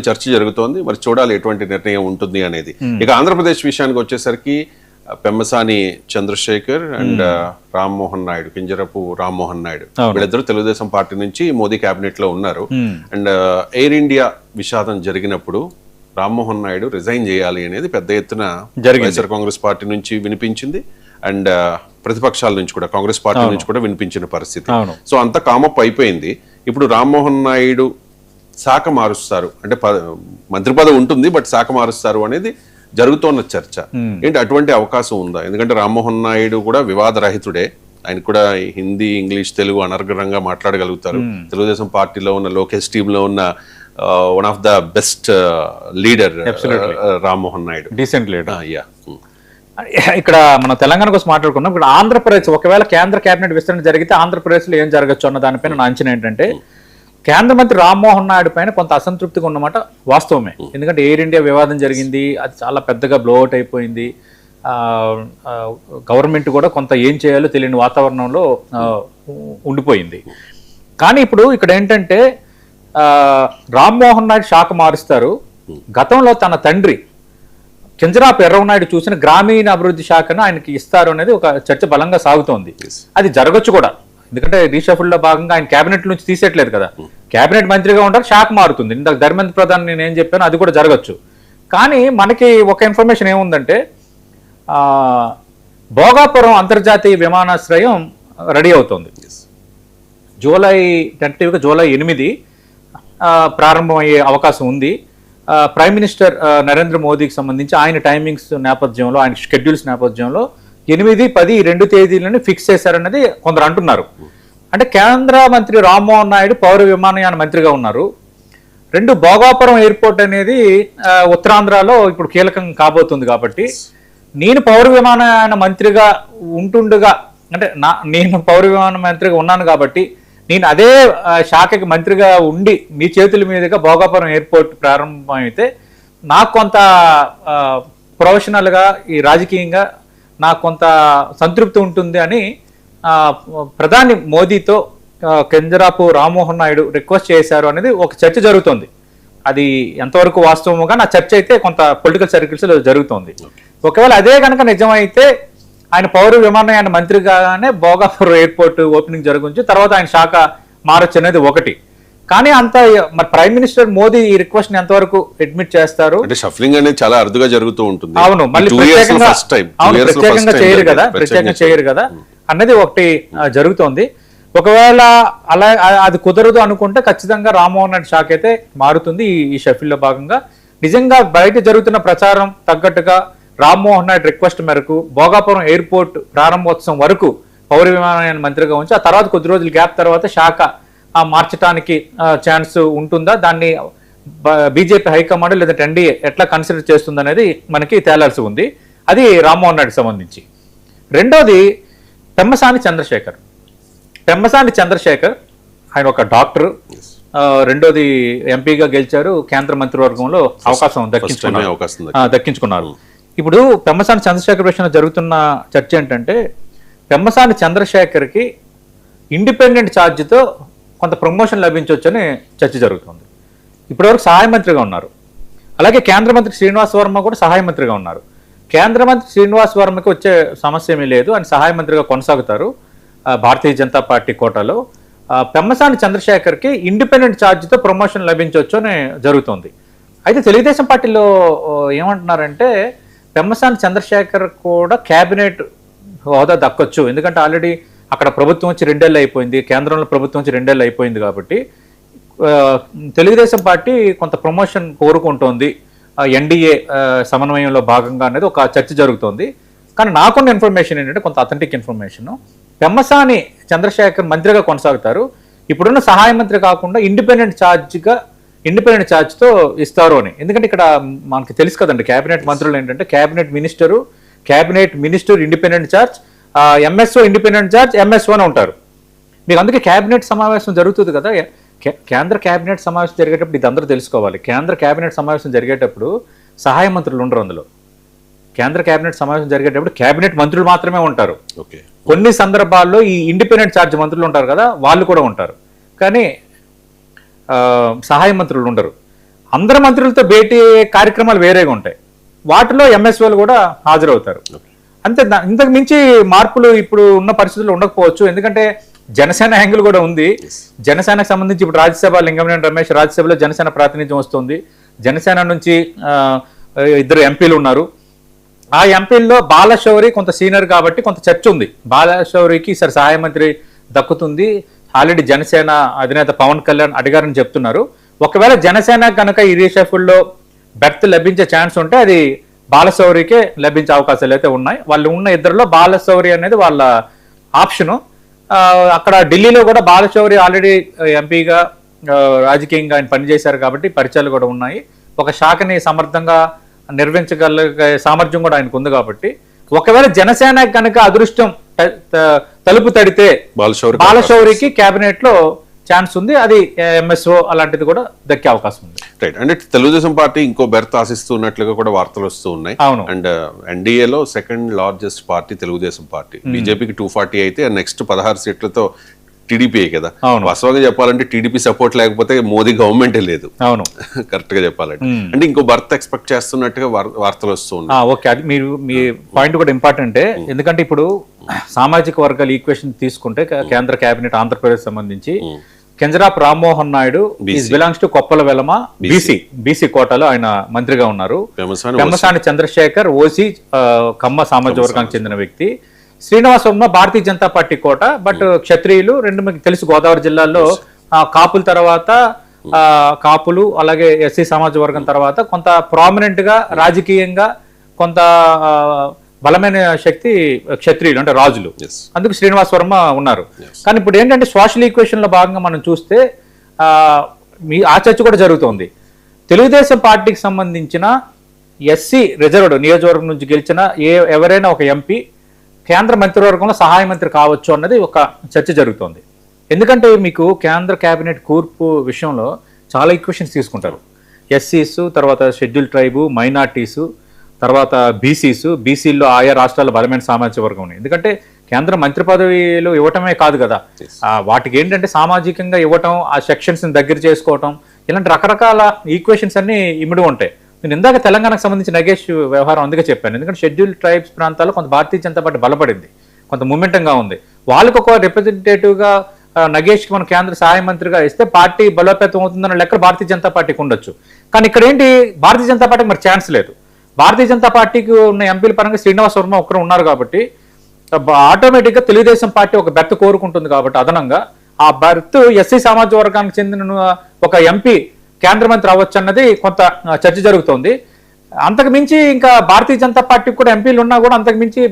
చర్చ జరుగుతోంది. మరి చూడాలి ఎటువంటి నిర్ణయం ఉంటుంది అనేది. ఇక ఆంధ్రప్రదేశ్ విషయానికి వచ్చేసరికి పెమ్మసాని చంద్రశేఖర్ అండ్ రామ్మోహన్ నాయుడు, కింజరపు రామ్మోహన్ నాయుడు, వీళ్ళిద్దరూ తెలుగుదేశం పార్టీ నుంచి మోదీ కేబినెట్ లో ఉన్నారు. అండ్ ఎయిర్ ఇండియా విషాదం జరిగినప్పుడు రామ్మోహన్ నాయుడు రిజైన్ చేయాలి అనేది పెద్ద ఎత్తున వైఎస్ఆర్ కాంగ్రెస్ పార్టీ నుంచి వినిపించింది. అండ్ ప్రతిపక్షాల నుంచి కూడా, కాంగ్రెస్ పార్టీ నుంచి కూడా వినిపించిన పరిస్థితి. సో అంత కామప్ అయిపోయింది. ఇప్పుడు రామ్మోహన్ నాయుడు శాఖ మారుస్తారు అంటే మంత్రి పదవి ఉంటుంది, బట్ శాఖ మారుస్తారు అనేది జరుగుతున్న చర్చ. ఏంటి అటువంటి అవకాశం ఉందా? ఎందుకంటే రామ్మోహన్ నాయుడు కూడా వివాదరహితుడే. ఆయన కూడా హిందీ, ఇంగ్లీష్, తెలుగు అనర్గళంగా మాట్లాడగలుగుతారు. తెలుగుదేశం పార్టీలో ఉన్న లోకేష్ టీమ్ లో ఉన్న one of the best leader Rammohan Naidu, decent leader. ఇక్కడ మనం తెలంగాణ కోసం మాట్లాడుకున్నాం. ఇక్కడ ఆంధ్రప్రదేశ్ ఒకవేళ కేంద్ర కేబినెట్ విస్తరణ జరిగితే ఆంధ్రప్రదేశ్ లో ఏం జరగచ్చు అన్న దానిపైన నా అంచనా ఏంటంటే, కేంద్ర మంత్రి రామ్మోహన్ నాయుడు పైన కొంత అసంతృప్తిగా ఉన్నమాట వాస్తవమే. ఎందుకంటే ఎయిర్ ఇండియా వివాదం జరిగింది, అది చాలా పెద్దగా బ్లోఅవుట్ అయిపోయింది. గవర్నమెంట్ కూడా కొంత ఏం చేయాలో తెలియని వాతావరణంలో ఉండిపోయింది. కానీ ఇప్పుడు ఇక్కడ ఏంటంటే రామ్మోహన్ నాయుడు శాఖ మారుస్తారు. గతంలో తన తండ్రి కింజరాపు ఎర్రవనాయుడు చూసిన గ్రామీణ అభివృద్ధి శాఖను ఆయనకి ఇస్తారు అనేది ఒక చర్చ బలంగా సాగుతోంది. అది జరగచ్చు కూడా, ఎందుకంటే రీషఫుల్ లో భాగంగా ఆయన కేబినెట్ నుంచి తీసేయట్లేదు కదా. కేబినెట్ మంత్రిగా ఉంటారు, శాఖ మారుతుంది. ఇందాక ధర్మేంద్ర ప్రధాన్ నేను ఏం చెప్పాను అది కూడా జరగచ్చు. కానీ మనకి ఒక ఇన్ఫర్మేషన్ ఏముందంటే, భోగాపురం అంతర్జాతీయ విమానాశ్రయం రెడీ అవుతుంది. టెంటేటివ్గా జూలై 8 ప్రారంభమయ్యే అవకాశం ఉంది. ప్రైమ్ మినిస్టర్ నరేంద్ర మోదీకి సంబంధించి ఆయన టైమింగ్స్ నేపథ్యంలో, ఆయన షెడ్యూల్స్ నేపథ్యంలో 8, 10 2 తేదీలను ఫిక్స్ చేశారన్నది కొందరు అంటున్నారు. అంటే కేంద్ర మంత్రి రామ్మోహన్ నాయుడు పౌర విమానయాన మంత్రిగా ఉన్నారు. భోగాపురం ఎయిర్పోర్ట్ అనేది ఉత్తరాంధ్రలో ఇప్పుడు కీలకం కాబోతుంది. కాబట్టి నేను పౌర విమానయాన మంత్రిగా ఉంటుండగా, అంటే నేను పౌర విమాన మంత్రిగా ఉన్నాను కాబట్టి నేను అదే శాఖకి మంత్రిగా ఉండి మీ చేతుల మీదుగా భోగాపురం ఎయిర్పోర్ట్ ప్రారంభమైతే నాకు కొంత ప్రొఫెషనల్గా, ఈ రాజకీయంగా నాకు కొంత సంతృప్తి ఉంటుంది అని ప్రధాని మోదీతో కింజరాపు రామ్మోహన్ నాయుడు రిక్వెస్ట్ చేశారు అనేది ఒక చర్చ జరుగుతుంది. అది ఎంతవరకు వాస్తవముగా నా చర్చ అయితే కొంత పొలిటికల్ సర్కిల్స్లో జరుగుతుంది. ఒకవేళ అదే కనుక నిజమైతే ఆయన పౌర విమానయాన మంత్రిగానే భోగాపురం ఎయిర్పోర్ట్ ఓపెనింగ్ జరుగుంచి తర్వాత ఆయన శాఖ మారచ్చు అనేది ఒకటి. కానీ అంత మరి ప్రైమ్ మినిస్టర్ మోదీ ఈ రిక్వెస్ట్ ని ఎంతవరకు అడ్మిట్ చేస్తారు? అంటే షఫ్లింగ్ అనేది చాలా అరుదుగా జరుగుతూ ఉంటుంది. అవును, మళ్ళీ ప్రత్యేకంగా చేయరు కదా అన్నది ఒకటి జరుగుతోంది. ఒకవేళ అలా అది కుదరదు అనుకుంటే ఖచ్చితంగా రామ్మోహన్ నాయుడు శాఖ అయితే మారుతుంది ఈ షఫిల్ లో భాగంగా. నిజంగా బయట జరుగుతున్న ప్రచారం తగ్గట్టుగా రామ్మోహన్ నాయుడు రిక్వెస్ట్ మేరకు భోగాపురం ఎయిర్పోర్ట్ ప్రారంభోత్సవం వరకు పౌర విమానయాన మంత్రిగా ఉంచి ఆ తర్వాత కొద్ది రోజుల గ్యాప్ తర్వాత శాఖ మార్చడానికి ఛాన్స్ ఉంటుందా, దాన్ని బీజేపీ హైకమాండ్ లేదా ఎన్డీఏ ఎట్లా కన్సిడర్ చేస్తుంది అనేది మనకి తేలాల్సి ఉంది. అది రామ్మోహన్ నాయుడుకి సంబంధించి. రెండోది పెమ్మసాని చంద్రశేఖర్ ఆయన ఒక డాక్టర్. రెండోది ఎంపీగా గెలిచారు, కేంద్ర మంత్రివర్గంలో అవకాశం దక్కించుకున్నారు. ఇప్పుడు పెమ్మసాని చంద్రశేఖర్ విషయంలో జరుగుతున్న చర్చ ఏంటంటే, పెమ్మసాని చంద్రశేఖర్కి ఇండిపెండెంట్ ఛార్జ్తో కొంత ప్రమోషన్ లభించవచ్చని చర్చ జరుగుతుంది. ఇప్పటివరకు సహాయ మంత్రిగా ఉన్నారు. అలాగే కేంద్ర మంత్రి శ్రీనివాస్ వర్మ కూడా సహాయ మంత్రిగా ఉన్నారు. కేంద్ర మంత్రి శ్రీనివాస్ వర్మకి వచ్చే సమస్య ఏమీ లేదు, ఆయన సహాయ మంత్రిగా కొనసాగుతారు భారతీయ జనతా పార్టీ కోటాలో. పెమ్మసాని చంద్రశేఖర్కి ఇండిపెండెంట్ ఛార్జ్తో ప్రమోషన్ లభించవచ్చు అని జరుగుతుంది. అయితే తెలుగుదేశం పార్టీలో ఏమంటున్నారంటే, పెమ్మసాని చంద్రశేఖర్ కూడా క్యాబినెట్ హోదా దక్కొచ్చు, ఎందుకంటే ఆల్రెడీ అక్కడ ప్రభుత్వం వచ్చి 2 ఏళ్ళు అయిపోయింది, కేంద్రంలో ప్రభుత్వం వచ్చి 2 ఏళ్ళు అయిపోయింది. కాబట్టి తెలుగుదేశం పార్టీ కొంత ప్రమోషన్ కోరుకుంటోంది ఎన్డీఏ సమన్వయంలో భాగంగా అనేది ఒక చర్చ జరుగుతోంది. కానీ నాకున్న ఇన్ఫర్మేషన్ ఏంటంటే, కొంత అథెంటిక్ ఇన్ఫర్మేషన్, పెమ్మసాని చంద్రశేఖర్ మంత్రిగా కొనసాగుతారు. ఇప్పుడున్న సహాయ మంత్రి కాకుండా ఇండిపెండెంట్ ఛార్జ్తో ఇస్తారు అని. ఎందుకంటే ఇక్కడ మనకి తెలుసు కదండి, కేబినెట్ మంత్రులు ఏంటంటే cabinet minister independent charge, MSO independent charge, MSO అని ఉంటారు. మీకు అందుకే కేబినెట్ సమావేశం జరుగుతుంది కదా, కేంద్ర కేబినెట్ సమావేశం జరిగేటప్పుడు ఇది అందరూ తెలుసుకోవాలి. కేంద్ర కేబినెట్ సమావేశం జరిగేటప్పుడు సహాయ మంత్రులు ఉండరు అందులో. కేంద్ర కేబినెట్ సమావేశం జరిగేటప్పుడు కేబినెట్ మంత్రులు మాత్రమే ఉంటారు. కొన్ని సందర్భాల్లో ఈ ఇండిపెండెంట్ ఛార్జ్ మంత్రులు ఉంటారు కదా, వాళ్ళు కూడా ఉంటారు, కానీ సహాయ మంత్రులు ఉండరు. అందరు మంత్రులతో భేటీ కార్యక్రమాలు వేరేగా ఉంటాయి, వాటిలో ఎంఎస్ఓలు కూడా హాజరవుతారు. అంతే, ఇంతకు మించి మార్పులు ఇప్పుడు ఉన్న పరిస్థితుల్లో ఉండకపోవచ్చు. ఎందుకంటే జనసేన యాంగిల్ కూడా ఉంది. జనసేనకు సంబంధించి ఇప్పుడు రాజ్యసభ లింగమనేని రమేష్ రాజ్యసభలో జనసేన ప్రాతినిధ్యం వస్తుంది. జనసేన నుంచి 2 ఎంపీలు ఉన్నారు. ఆ ఎంపీల్లో బాలశౌరి కొంత సీనియర్ కాబట్టి కొంత చర్చ ఉంది. బాలశౌరికి ఈసారి సహాయ మంత్రి దక్కుతుంది. ఆల్రెడీ జనసేన అధినేత పవన్ కళ్యాణ్ అడిగారని చెప్తున్నారు. ఒకవేళ జనసేన కనుక ఈ రీషఫుల్లో బెర్త్ లభించే ఛాన్స్ ఉంటే అది బాలశౌరికే లభించే అవకాశాలు అయితే ఉన్నాయి. వాళ్ళు ఉన్న 2లో బాలశౌరి అనేది వాళ్ళ ఆప్షను. అక్కడ ఢిల్లీలో కూడా బాలశౌరి ఆల్రెడీ ఎంపీగా రాజకీయంగా ఆయన పనిచేశారు కాబట్టి పరిచయాలు కూడా ఉన్నాయి. ఒక శాఖని సమర్థంగా నిర్వహించగలిగే సామర్థ్యం కూడా ఆయనకు ఉంది కాబట్టి ఒకవేళ జనసేన కనుక అదృష్టం తలుపు తడితే బాలశౌరికి కేబినెట్ లో ఛాన్స్ ఉంది. అది ఎంఎస్ఓ అలాంటిది కూడా దక్కే అవకాశం ఉంది. రైట్. అంటే తెలుగుదేశం పార్టీ ఇంకో బెర్త్ ఆశిస్తున్నట్లుగా కూడా వార్తలు వస్తూ ఉన్నాయి. అండ్ ఎన్డీఏలో 2nd largest party Telugu Desam party. బీజేపీకి 240 అయితే నెక్స్ట్ 16 సీట్లతో టీడీపీ కదా. వాస్తవంగా చెప్పాలంటే టీడీపీ సపోర్ట్ లేకపోతే మోదీ గవర్నమెంటే లేదు. అవును, కరెక్ట్ గా చెప్పాలంటే. అంటే ఇంకో బర్త్ ఎక్స్పెక్ట్ చేస్తున్నట్టుగా వార్తలు వస్తూ ఉన్నాయి. ఓకే, అది మీరు మీ పాయింట్ కూడా ఇంపార్టెంటే. ఎందుకంటే ఇప్పుడు సామాజిక వర్గాల ఈక్వేషన్ తీసుకుంటే కేంద్ర కేబినెట్ ఆంధ్రప్రదేశ్ సంబంధించి Kinjarapu Rammohan Naidu belongs to Koppula Velama BC కోటాలో ఆయన మంత్రిగా ఉన్నారు. పెమ్మసాని చంద్రశేఖర్ ఓసీ కమ్మ సామాజిక వర్గానికి చెందిన వ్యక్తి. Srinivas Varma Bharatiya Janata party Kota, but క్షత్రియులు. రెండు మీకు తెలుసు గోదావరి జిల్లాలో కాపుల తర్వాత కాపులు అలాగే ఎస్సీ సమాజ వర్గం తర్వాత కొంత ప్రామినెంట్ గా రాజకీయంగా కొంత బలమైన శక్తి క్షత్రియులు అంటే రాజులు. అందుకు శ్రీనివాస్ వర్మ ఉన్నారు. కానీ ఇప్పుడు ఏంటంటే సోషల్ ఈక్వేషన్ లో భాగంగా మనం చూస్తే ఆ చర్చ కూడా జరుగుతోంది. తెలుగుదేశం పార్టీకి సంబంధించిన ఎస్సీ రిజర్వ్డ్ నియోజకవర్గం నుంచి గెలిచిన ఎవరైనా ఒక ఎంపీ కేంద్ర మంత్రివర్గంలో సహాయ మంత్రి కావచ్చు అన్నది ఒక చర్చ జరుగుతోంది. ఎందుకంటే మీకు కేంద్ర కేబినెట్ కూర్పు విషయంలో చాలా ఈక్వేషన్స్ తీసుకుంటారు. ఎస్సీస్, తర్వాత షెడ్యూల్ ట్రైబు, మైనార్టీసు, తర్వాత బీసీల్లో ఆయా రాష్ట్రాల బలమైన సామాజిక వర్గం ఉన్నాయి. ఎందుకంటే కేంద్ర మంత్రి పదవిలు ఇవ్వటమే కాదు కదా, వాటికి ఏంటంటే సామాజికంగా ఇవ్వటం, ఆ సెక్షన్స్ దగ్గర చేసుకోవటం, ఇలాంటి రకరకాల ఈక్వేషన్స్ అన్ని ఇమిడి ఉంటాయి. నేను ఇందాక తెలంగాణకు సంబంధించి నగేష్ వ్యవహారం అందుకే చెప్పాను. ఎందుకంటే షెడ్యూల్ ట్రైబ్స్ ప్రాంతాల్లో కొంత భారతీయ జనతా పార్టీ బలపడింది, కొంత మూమెంటంగా ఉంది. వాళ్ళకు ఒక రిప్రజెంటేటివ్గా నగేష్కి మన కేంద్ర సహాయ మంత్రిగా ఇస్తే పార్టీ బలోపేతం అవుతుందన్న లెక్క భారతీయ జనతా పార్టీకి ఉండొచ్చు. కానీ ఇక్కడ ఏంటి, భారతీయ జనతా పార్టీకి మరి ఛాన్స్ లేదు. భారతీయ జనతా పార్టీకి ఉన్న ఎంపీల పరంగా శ్రీనివాస్ వర్మ ఒక్కరు ఉన్నారు కాబట్టి ఆటోమేటిక్గా తెలుగుదేశం పార్టీ ఒక బెర్త్ కోరుకుంటుంది కాబట్టి అదనంగా ఆ బెర్త్ ఎస్సీ సమాజ వర్గానికి చెందిన ఒక ఎంపీ కేంద్ర మంత్రి అవ్వచ్చు అన్నది కొంత చర్చ జరుగుతోంది. అంతకు మించి ఇంకా భారతీయ జనతా పార్టీకి కూడా ఎంపీలు ఉన్నా కూడా అంతకు మించి